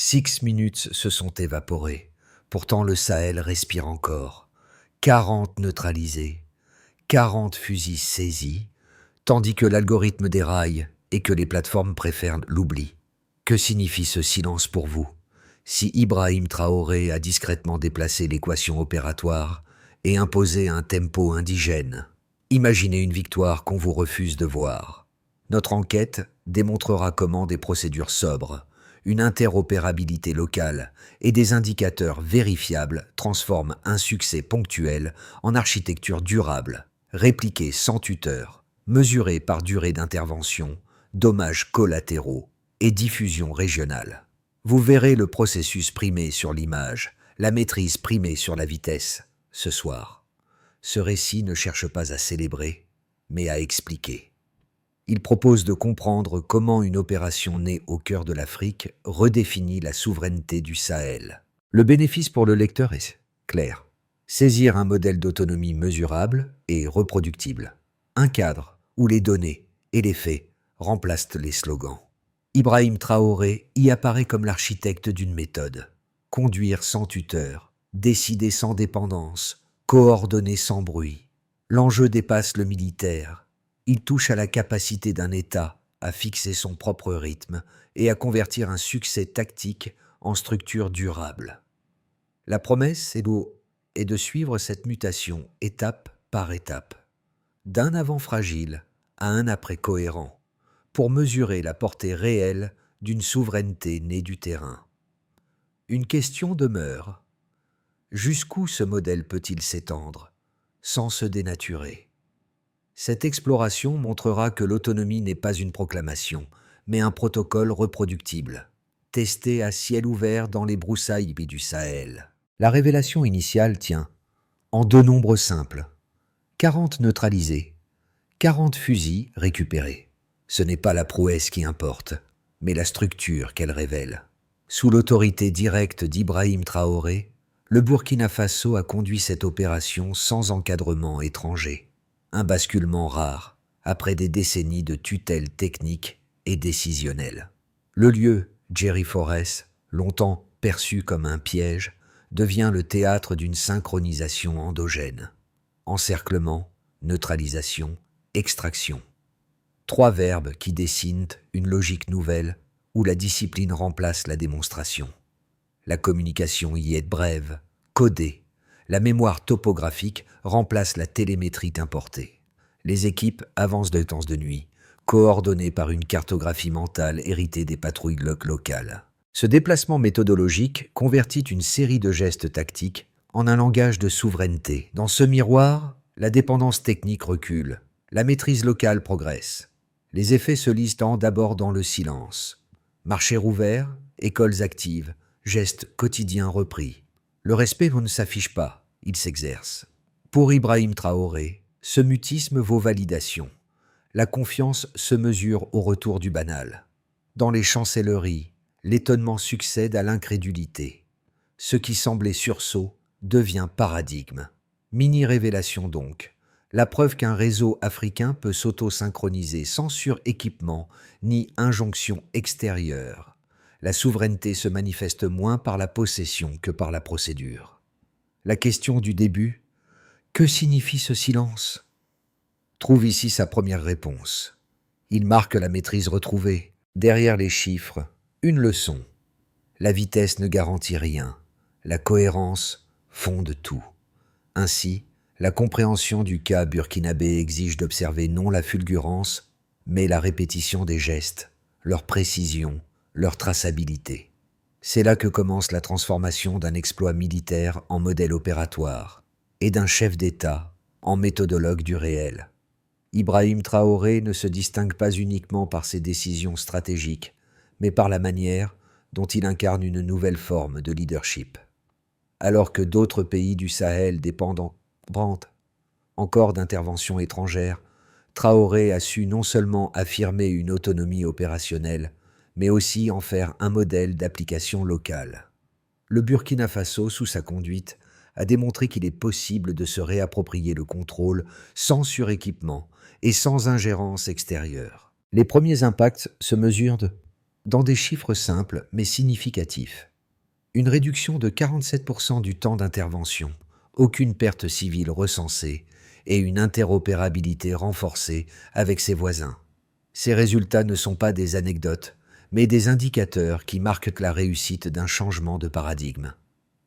6 minutes se sont évaporées. Pourtant le Sahel respire encore. 40 neutralisés, 40 fusils saisis, tandis que l'algorithme déraille et que les plateformes préfèrent l'oubli. Que signifie ce silence pour vous? Si Ibrahim Traoré a discrètement déplacé l'équation opératoire et imposé un tempo indigène, imaginez une victoire qu'on vous refuse de voir. Notre enquête démontrera comment des procédures sobres, une interopérabilité locale et des indicateurs vérifiables transforment un succès ponctuel en architecture durable, répliquée sans tuteur, mesurée par durée d'intervention, dommages collatéraux et diffusion régionale. Vous verrez le processus primé sur l'image, la maîtrise primée sur la vitesse, ce soir. Ce récit ne cherche pas à célébrer, mais à expliquer. Il propose de comprendre comment une opération née au cœur de l'Afrique redéfinit la souveraineté du Sahel. Le bénéfice pour le lecteur est clair. Saisir un modèle d'autonomie mesurable et reproductible. Un cadre où les données et les faits remplacent les slogans. Ibrahim Traoré y apparaît comme l'architecte d'une méthode. Conduire sans tuteur, décider sans dépendance, coordonner sans bruit. L'enjeu dépasse le militaire. Il touche à la capacité d'un État à fixer son propre rythme et à convertir un succès tactique en structure durable. La promesse est de suivre cette mutation étape par étape, d'un avant fragile à un après cohérent, pour mesurer la portée réelle d'une souveraineté née du terrain. Une question demeure. Jusqu'où ce modèle peut-il s'étendre, sans se dénaturer ? Cette exploration montrera que l'autonomie n'est pas une proclamation, mais un protocole reproductible, testé à ciel ouvert dans les broussailles du Sahel. La révélation initiale tient en deux nombres simples. 40 neutralisés, 40 fusils récupérés. Ce n'est pas la prouesse qui importe, mais la structure qu'elle révèle. Sous l'autorité directe d'Ibrahim Traoré, le Burkina Faso a conduit cette opération sans encadrement étranger. Un basculement rare, après des décennies de tutelle technique et décisionnelle. Le lieu, Djeri Forès, longtemps perçu comme un piège, devient le théâtre d'une synchronisation endogène. Encerclement, neutralisation, extraction. 3 verbes qui dessinent une logique nouvelle où la discipline remplace la démonstration. La communication y est brève, codée. La mémoire topographique remplace la télémétrie importée. Les équipes avancent de temps de nuit, coordonnées par une cartographie mentale héritée des patrouilles locales. Ce déplacement méthodologique convertit une série de gestes tactiques en un langage de souveraineté. Dans ce miroir, la dépendance technique recule, la maîtrise locale progresse. Les effets se lisent d'abord dans le silence. Marchés ouverts, écoles actives, gestes quotidiens repris. Le respect ne s'affiche pas, il s'exerce. Pour Ibrahim Traoré, ce mutisme vaut validation. La confiance se mesure au retour du banal. Dans les chancelleries, l'étonnement succède à l'incrédulité. Ce qui semblait sursaut devient paradigme. Mini-révélation donc, la preuve qu'un réseau africain peut s'auto-synchroniser sans suréquipement ni injonction extérieure. La souveraineté se manifeste moins par la possession que par la procédure. La question du début, que signifie ce silence? Trouve ici sa première réponse. Il marque la maîtrise retrouvée. Derrière les chiffres, une leçon. La vitesse ne garantit rien. La cohérence fonde tout. Ainsi, la compréhension du cas burkinabé exige d'observer non la fulgurance, mais la répétition des gestes, leur précision, leur traçabilité. C'est là que commence la transformation d'un exploit militaire en modèle opératoire et d'un chef d'État en méthodologue du réel. Ibrahim Traoré ne se distingue pas uniquement par ses décisions stratégiques, mais par la manière dont il incarne une nouvelle forme de leadership. Alors que d'autres pays du Sahel dépendent encore d'interventions étrangères, Traoré a su non seulement affirmer une autonomie opérationnelle, mais aussi en faire un modèle d'application locale. Le Burkina Faso, sous sa conduite, a démontré qu'il est possible de se réapproprier le contrôle sans suréquipement et sans ingérence extérieure. Les premiers impacts se mesurent Dans des chiffres simples mais significatifs. Une réduction de 47% du temps d'intervention, aucune perte civile recensée et une interopérabilité renforcée avec ses voisins. Ces résultats ne sont pas des anecdotes, mais des indicateurs qui marquent la réussite d'un changement de paradigme.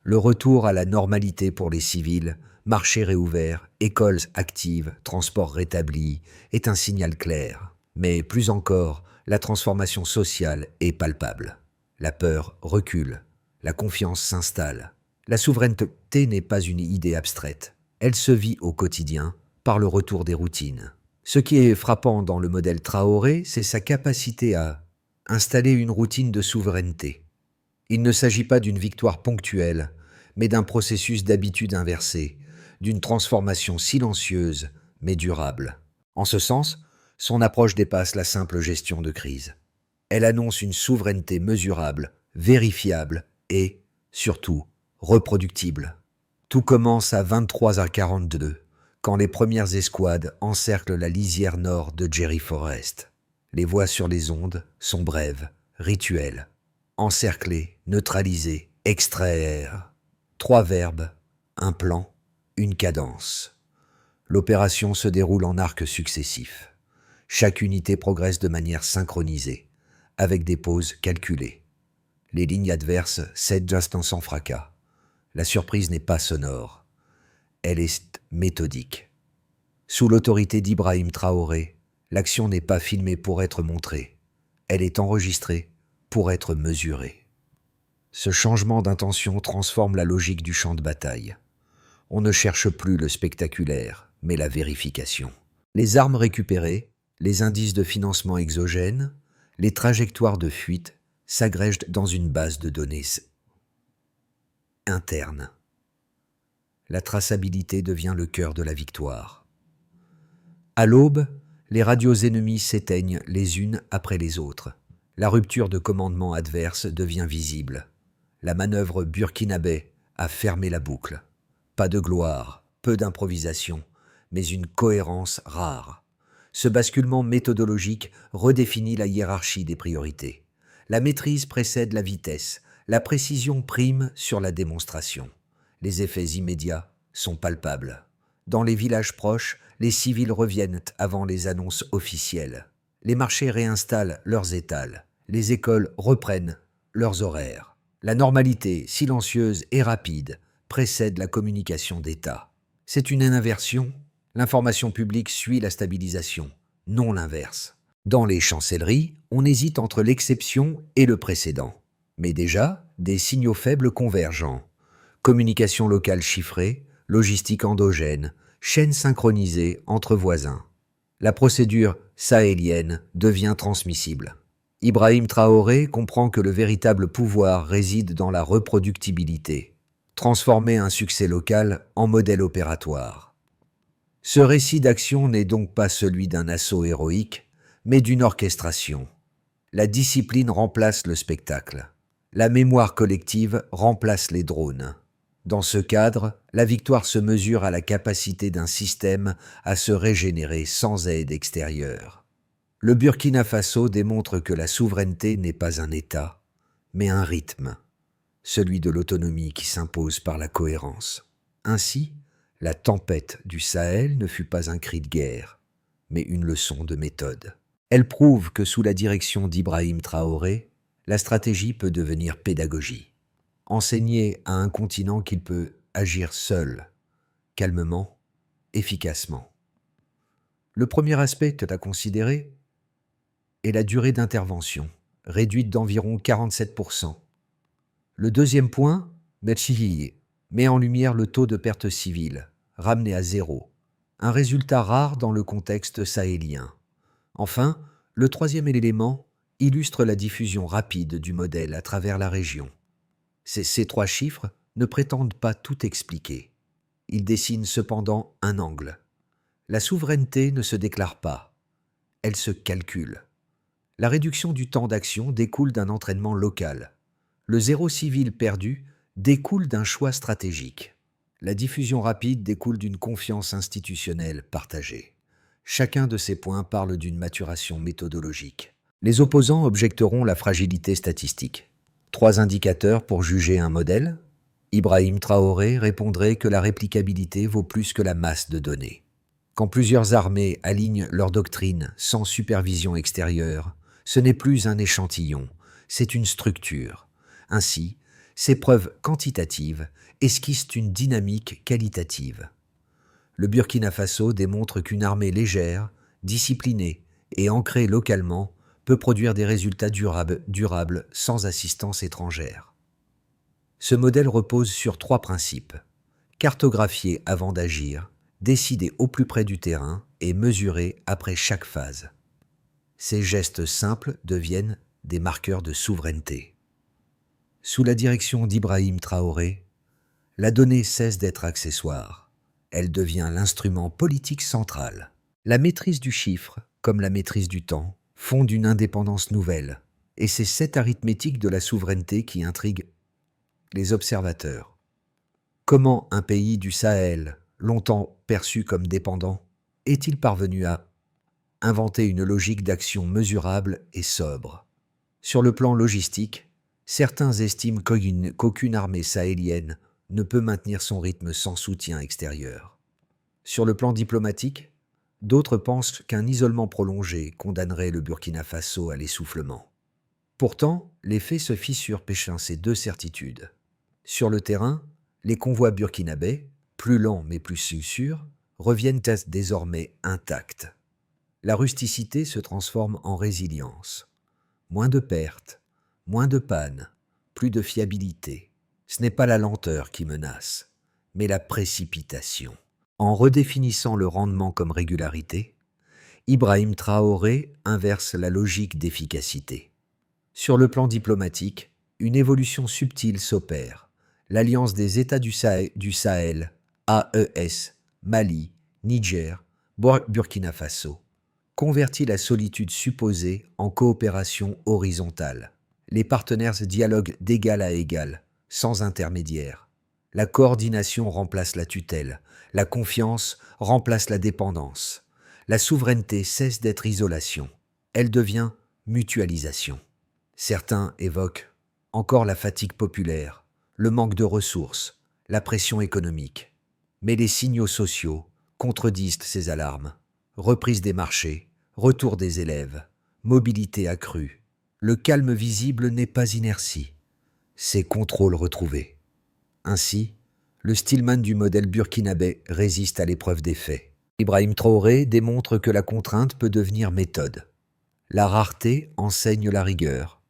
Le retour à la normalité pour les civils, marchés réouverts, écoles actives, transports rétablis, est un signal clair. Mais plus encore, la transformation sociale est palpable. La peur recule, la confiance s'installe. La souveraineté n'est pas une idée abstraite. Elle se vit au quotidien par le retour des routines. Ce qui est frappant dans le modèle Traoré, c'est sa capacité à installer une routine de souveraineté. Il ne s'agit pas d'une victoire ponctuelle, mais d'un processus d'habitude inversée, d'une transformation silencieuse mais durable. En ce sens, son approche dépasse la simple gestion de crise. Elle annonce une souveraineté mesurable, vérifiable et, surtout, reproductible. Tout commence à 23h42, quand les premières escouades encerclent la lisière nord de Jerry Forest. Les voix sur les ondes sont brèves, rituelles. Encercler, neutraliser, extraire. 3 verbes, un plan, une cadence. L'opération se déroule en arcs successifs. Chaque unité progresse de manière synchronisée, avec des pauses calculées. Les lignes adverses cèdent sans fracas. La surprise n'est pas sonore. Elle est méthodique. Sous l'autorité d'Ibrahim Traoré, l'action n'est pas filmée pour être montrée. Elle est enregistrée pour être mesurée. Ce changement d'intention transforme la logique du champ de bataille. On ne cherche plus le spectaculaire, mais la vérification. Les armes récupérées, les indices de financement exogènes, les trajectoires de fuite s'agrègent dans une base de données interne. La traçabilité devient le cœur de la victoire. À l'aube, les radios ennemies s'éteignent les unes après les autres. La rupture de commandement adverse devient visible. La manœuvre burkinabé a fermé la boucle. Pas de gloire, peu d'improvisation, mais une cohérence rare. Ce basculement méthodologique redéfinit la hiérarchie des priorités. La maîtrise précède la vitesse, la précision prime sur la démonstration. Les effets immédiats sont palpables. Dans les villages proches, les civils reviennent avant les annonces officielles. Les marchés réinstallent leurs étals. Les écoles reprennent leurs horaires. La normalité, silencieuse et rapide, précède la communication d'État. C'est une inversion. L'information publique suit la stabilisation, non l'inverse. Dans les chancelleries, on hésite entre l'exception et le précédent. Mais déjà, des signaux faibles convergents. Communication locale chiffrée, logistique endogène, chaîne synchronisée entre voisins. La procédure sahélienne devient transmissible. Ibrahim Traoré comprend que le véritable pouvoir réside dans la reproductibilité. Transformer un succès local en modèle opératoire. Ce récit d'action n'est donc pas celui d'un assaut héroïque, mais d'une orchestration. La discipline remplace le spectacle. La mémoire collective remplace les drones. Dans ce cadre, la victoire se mesure à la capacité d'un système à se régénérer sans aide extérieure. Le Burkina Faso démontre que la souveraineté n'est pas un État, mais un rythme, celui de l'autonomie qui s'impose par la cohérence. Ainsi, la tempête du Sahel ne fut pas un cri de guerre, mais une leçon de méthode. Elle prouve que sous la direction d'Ibrahim Traoré, la stratégie peut devenir pédagogie. Enseigner à un continent qu'il peut agir seul, calmement, efficacement. Le premier aspect à considérer est la durée d'intervention, réduite d'environ 47%. Le deuxième point, met en lumière le taux de perte civile, ramené à 0, un résultat rare dans le contexte sahélien. Enfin, le troisième élément illustre la diffusion rapide du modèle à travers la région. Ces 3 chiffres ne prétendent pas tout expliquer. Ils dessinent cependant un angle. La souveraineté ne se déclare pas, elle se calcule. La réduction du temps d'action découle d'un entraînement local. Le zéro civil perdu découle d'un choix stratégique. La diffusion rapide découle d'une confiance institutionnelle partagée. Chacun de ces points parle d'une maturation méthodologique. Les opposants objecteront la fragilité statistique. 3 indicateurs pour juger un modèle. Ibrahim Traoré répondrait que la réplicabilité vaut plus que la masse de données. Quand plusieurs armées alignent leur doctrine sans supervision extérieure, ce n'est plus un échantillon, c'est une structure. Ainsi, ces preuves quantitatives esquissent une dynamique qualitative. Le Burkina Faso démontre qu'une armée légère, disciplinée et ancrée localement peut produire des résultats durables sans assistance étrangère. Ce modèle repose sur 3 principes. Cartographier avant d'agir, décider au plus près du terrain et mesurer après chaque phase. Ces gestes simples deviennent des marqueurs de souveraineté. Sous la direction d'Ibrahim Traoré, la donnée cesse d'être accessoire. Elle devient l'instrument politique central. La maîtrise du chiffre, comme la maîtrise du temps, fonde une indépendance nouvelle, et c'est cette arithmétique de la souveraineté qui intrigue les observateurs. Comment un pays du Sahel, longtemps perçu comme dépendant, est-il parvenu à inventer une logique d'action mesurable et sobre? Sur le plan logistique, certains estiment qu'aucune armée sahélienne ne peut maintenir son rythme sans soutien extérieur. Sur le plan diplomatique, d'autres pensent qu'un isolement prolongé condamnerait le Burkina Faso à l'essoufflement. Pourtant, les faits se fissurent péchant ces 2 certitudes. Sur le terrain, les convois burkinabés, plus lents mais plus sûrs, reviennent désormais intacts. La rusticité se transforme en résilience. Moins de pertes, moins de pannes, plus de fiabilité. Ce n'est pas la lenteur qui menace, mais la précipitation. En redéfinissant le rendement comme régularité, Ibrahim Traoré inverse la logique d'efficacité. Sur le plan diplomatique, une évolution subtile s'opère. L'alliance des États du Sahel, AES, Mali, Niger, Burkina Faso, convertit la solitude supposée en coopération horizontale. Les partenaires dialoguent d'égal à égal, sans intermédiaire. La coordination remplace la tutelle, la confiance remplace la dépendance. La souveraineté cesse d'être isolation, elle devient mutualisation. Certains évoquent encore la fatigue populaire, le manque de ressources, la pression économique. Mais les signaux sociaux contredisent ces alarmes. Reprise des marchés, retour des élèves, mobilité accrue. Le calme visible n'est pas inertie, c'est contrôle retrouvé. Ainsi, le stillman du modèle burkinabé résiste à l'épreuve des faits. Ibrahim Traoré démontre que la contrainte peut devenir méthode. La rareté enseigne la rigueur.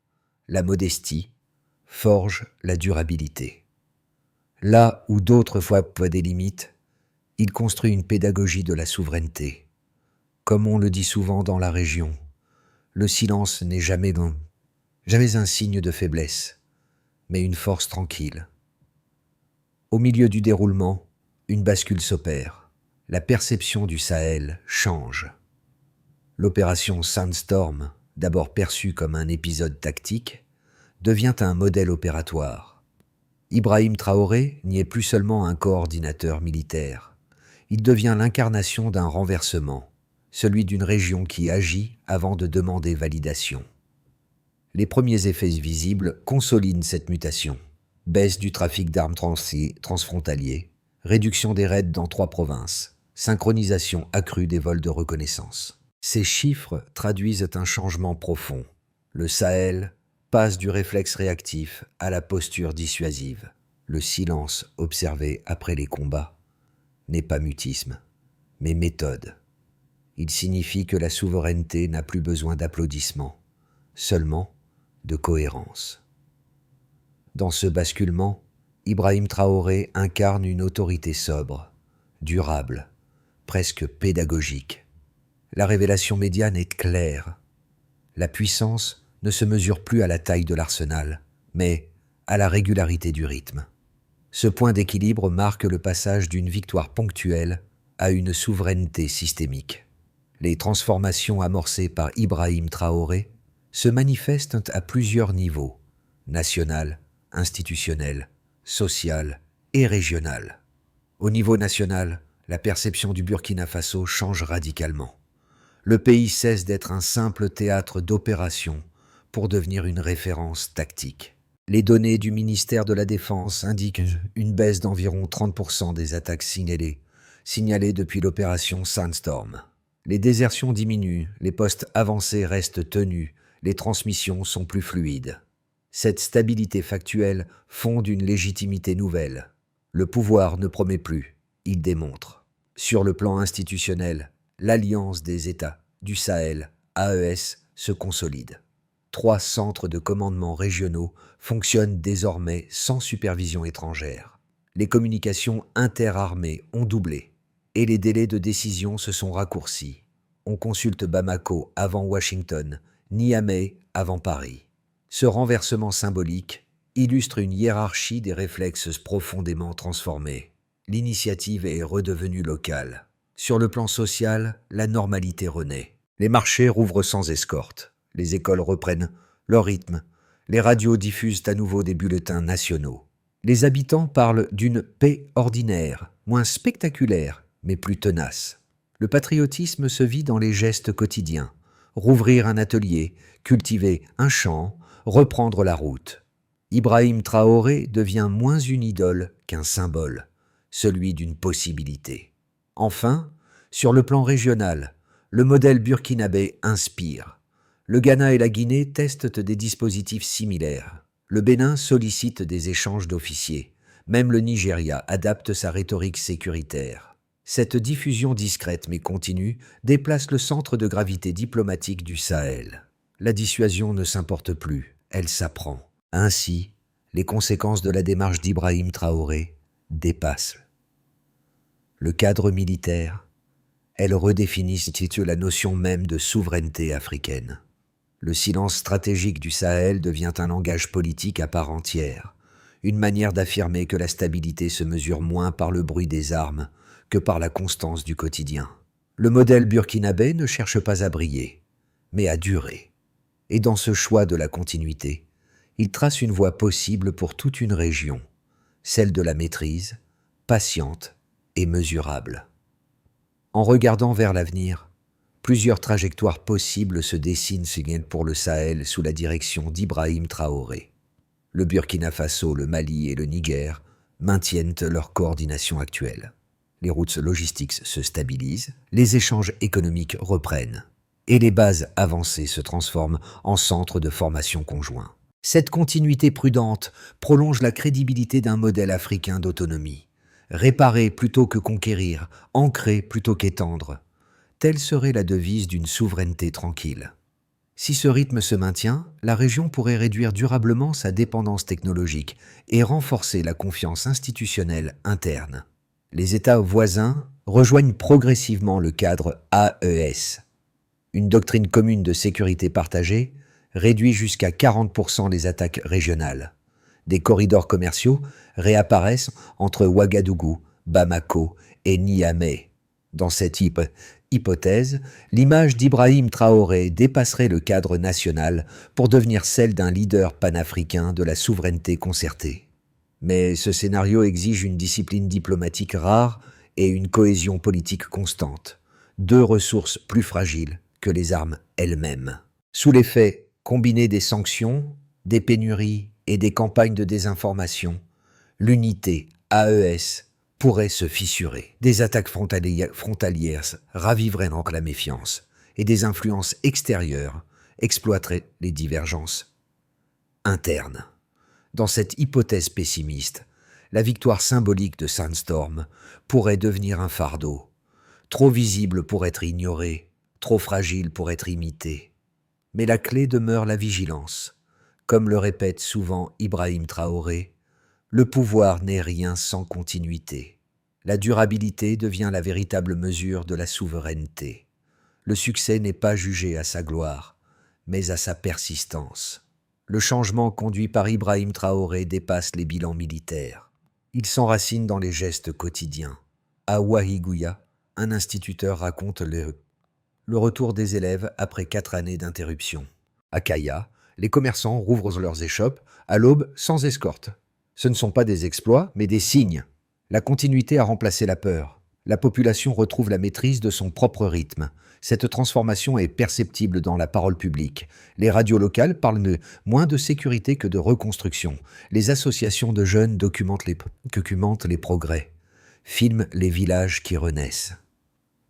La modestie forge la durabilité. Là où d'autres voient des limites, il construit une pédagogie de la souveraineté. Comme on le dit souvent dans la région, le silence n'est jamais un signe de faiblesse, mais une force tranquille. Au milieu du déroulement, une bascule s'opère. La perception du Sahel change. L'opération Sandstorm, d'abord perçue comme un épisode tactique, devient un modèle opératoire. Ibrahim Traoré n'y est plus seulement un coordinateur militaire. Il devient l'incarnation d'un renversement, celui d'une région qui agit avant de demander validation. Les premiers effets visibles consolident cette mutation. Baisse du trafic d'armes transfrontalier, réduction des raids dans 3 provinces, synchronisation accrue des vols de reconnaissance. Ces chiffres traduisent un changement profond. Le Sahel passe du réflexe réactif à la posture dissuasive. Le silence observé après les combats n'est pas mutisme, mais méthode. Il signifie que la souveraineté n'a plus besoin d'applaudissements, seulement de cohérence. Dans ce basculement, Ibrahim Traoré incarne une autorité sobre, durable, presque pédagogique. La révélation médiane est claire. La puissance ne se mesure plus à la taille de l'arsenal, mais à la régularité du rythme. Ce point d'équilibre marque le passage d'une victoire ponctuelle à une souveraineté systémique. Les transformations amorcées par Ibrahim Traoré se manifestent à plusieurs niveaux, national, institutionnel, social et régional. Au niveau national, la perception du Burkina Faso change radicalement. Le pays cesse d'être un simple théâtre d'opérations pour devenir une référence tactique. Les données du ministère de la Défense indiquent une baisse d'environ 30% des attaques signalées depuis l'opération Sandstorm. Les désertions diminuent, les postes avancés restent tenus, les transmissions sont plus fluides. Cette stabilité factuelle fonde une légitimité nouvelle. Le pouvoir ne promet plus, il démontre. Sur le plan institutionnel, l'Alliance des États du Sahel, AES, se consolide. 3 centres de commandement régionaux fonctionnent désormais sans supervision étrangère. Les communications interarmées ont doublé et les délais de décision se sont raccourcis. On consulte Bamako avant Washington, Niamey avant Paris. Ce renversement symbolique illustre une hiérarchie des réflexes profondément transformés. L'initiative est redevenue locale. Sur le plan social, la normalité renaît. Les marchés rouvrent sans escorte. Les écoles reprennent leur rythme. Les radios diffusent à nouveau des bulletins nationaux. Les habitants parlent d'une paix ordinaire, moins spectaculaire, mais plus tenace. Le patriotisme se vit dans les gestes quotidiens. Rouvrir un atelier, cultiver un champ, reprendre la route. Ibrahim Traoré devient moins une idole qu'un symbole, celui d'une possibilité. Enfin, sur le plan régional, le modèle burkinabé inspire. Le Ghana et la Guinée testent des dispositifs similaires. Le Bénin sollicite des échanges d'officiers. Même le Nigeria adapte sa rhétorique sécuritaire. Cette diffusion discrète mais continue déplace le centre de gravité diplomatique du Sahel. La dissuasion ne s'importe plus, elle s'apprend. Ainsi, les conséquences de la démarche d'Ibrahim Traoré dépassent le cadre militaire. Elles redéfinissent la notion même de souveraineté africaine. Le silence stratégique du Sahel devient un langage politique à part entière, une manière d'affirmer que la stabilité se mesure moins par le bruit des armes que par la constance du quotidien. Le modèle burkinabé ne cherche pas à briller, mais à durer. Et dans ce choix de la continuité, il trace une voie possible pour toute une région, celle de la maîtrise, patiente et mesurable. En regardant vers l'avenir, plusieurs trajectoires possibles se dessinent pour le Sahel sous la direction d'Ibrahim Traoré. Le Burkina Faso, le Mali et le Niger maintiennent leur coordination actuelle. Les routes logistiques se stabilisent, les échanges économiques reprennent, et les bases avancées se transforment en centres de formation conjoints. Cette continuité prudente prolonge la crédibilité d'un modèle africain d'autonomie. Réparer plutôt que conquérir, ancrer plutôt qu'étendre. Telle serait la devise d'une souveraineté tranquille. Si ce rythme se maintient, la région pourrait réduire durablement sa dépendance technologique et renforcer la confiance institutionnelle interne. Les États voisins rejoignent progressivement le cadre AES. Une doctrine commune de sécurité partagée réduit jusqu'à 40% les attaques régionales. Des corridors commerciaux réapparaissent entre Ouagadougou, Bamako et Niamey. Dans cette hypothèse, l'image d'Ibrahim Traoré dépasserait le cadre national pour devenir celle d'un leader panafricain de la souveraineté concertée. Mais ce scénario exige une discipline diplomatique rare et une cohésion politique constante, 2 ressources plus fragiles que les armes elles-mêmes. Sous l'effet combiné des sanctions, des pénuries et des campagnes de désinformation, l'unité AES pourrait se fissurer. Des attaques frontalières raviveraient donc la méfiance et des influences extérieures exploiteraient les divergences internes. Dans cette hypothèse pessimiste, la victoire symbolique de Sandstorm pourrait devenir un fardeau, trop visible pour être ignoré, trop fragile pour être imité. Mais la clé demeure la vigilance. Comme le répète souvent Ibrahim Traoré, le pouvoir n'est rien sans continuité. La durabilité devient la véritable mesure de la souveraineté. Le succès n'est pas jugé à sa gloire, mais à sa persistance. Le changement conduit par Ibrahim Traoré dépasse les bilans militaires. Il s'enracine dans les gestes quotidiens. À Ouahigouya, un instituteur raconte le retour des élèves après 4 années d'interruption. À Kaya, les commerçants rouvrent leurs échoppes à l'aube sans escorte. Ce ne sont pas des exploits, mais des signes. La continuité a remplacé la peur. La population retrouve la maîtrise de son propre rythme. Cette transformation est perceptible dans la parole publique. Les radios locales parlent moins de sécurité que de reconstruction. Les associations de jeunes documentent les progrès, filment les villages qui renaissent.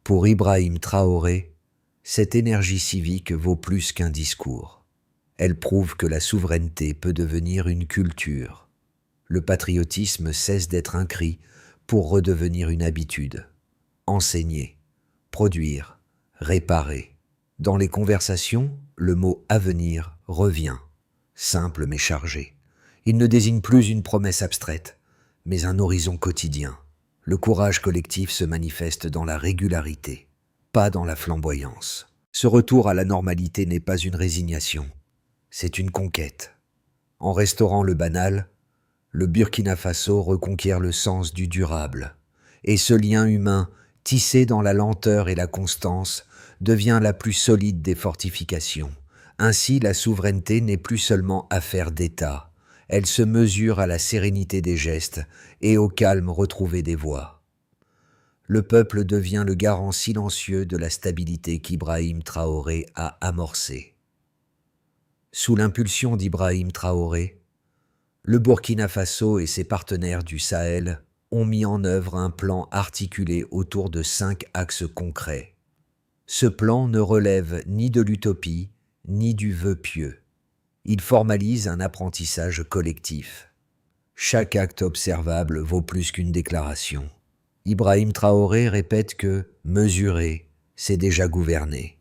Pour Ibrahim Traoré, cette énergie civique vaut plus qu'un discours. Elle prouve que la souveraineté peut devenir une culture. Le patriotisme cesse d'être un cri pour redevenir une habitude. Enseigner, produire, réparer. Dans les conversations, le mot « avenir » revient, simple mais chargé. Il ne désigne plus une promesse abstraite, mais un horizon quotidien. Le courage collectif se manifeste dans la régularité, pas dans la flamboyance. Ce retour à la normalité n'est pas une résignation, c'est une conquête. En restaurant le banal, le Burkina Faso reconquiert le sens du durable, et ce lien humain, tissé dans la lenteur et la constance, devient la plus solide des fortifications. Ainsi, la souveraineté n'est plus seulement affaire d'État, elle se mesure à la sérénité des gestes et au calme retrouvé des voix. Le peuple devient le garant silencieux de la stabilité qu'Ibrahim Traoré a amorcée. Sous l'impulsion d'Ibrahim Traoré, le Burkina Faso et ses partenaires du Sahel ont mis en œuvre un plan articulé autour de 5 axes concrets. Ce plan ne relève ni de l'utopie, ni du vœu pieux. Il formalise un apprentissage collectif. Chaque acte observable vaut plus qu'une déclaration. Ibrahim Traoré répète que « mesurer, c'est déjà gouverner ».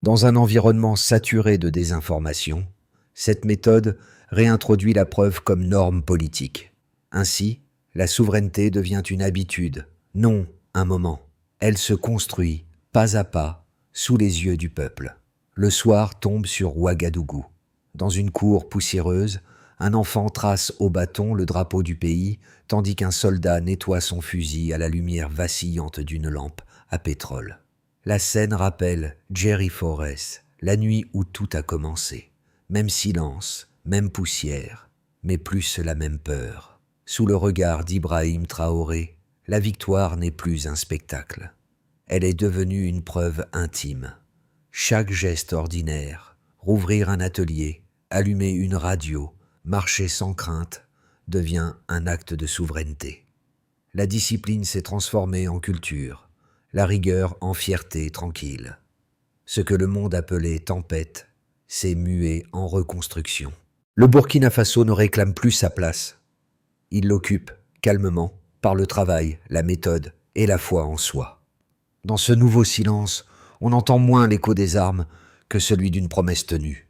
Dans un environnement saturé de désinformation, cette méthode réintroduit la preuve comme norme politique. Ainsi, la souveraineté devient une habitude, non un moment. Elle se construit, pas à pas, sous les yeux du peuple. Le soir tombe sur Ouagadougou. Dans une cour poussiéreuse, un enfant trace au bâton le drapeau du pays, tandis qu'un soldat nettoie son fusil à la lumière vacillante d'une lampe à pétrole. La scène rappelle Jerry Forrest, la nuit où tout a commencé. Même silence, même poussière, mais plus la même peur. Sous le regard d'Ibrahim Traoré, la victoire n'est plus un spectacle. Elle est devenue une preuve intime. Chaque geste ordinaire, rouvrir un atelier, allumer une radio, marcher sans crainte, devient un acte de souveraineté. La discipline s'est transformée en culture, la rigueur en fierté tranquille. Ce que le monde appelait tempête s'est mué en reconstruction. Le Burkina Faso ne réclame plus sa place. Il l'occupe, calmement, par le travail, la méthode et la foi en soi. Dans ce nouveau silence, on entend moins l'écho des armes que celui d'une promesse tenue.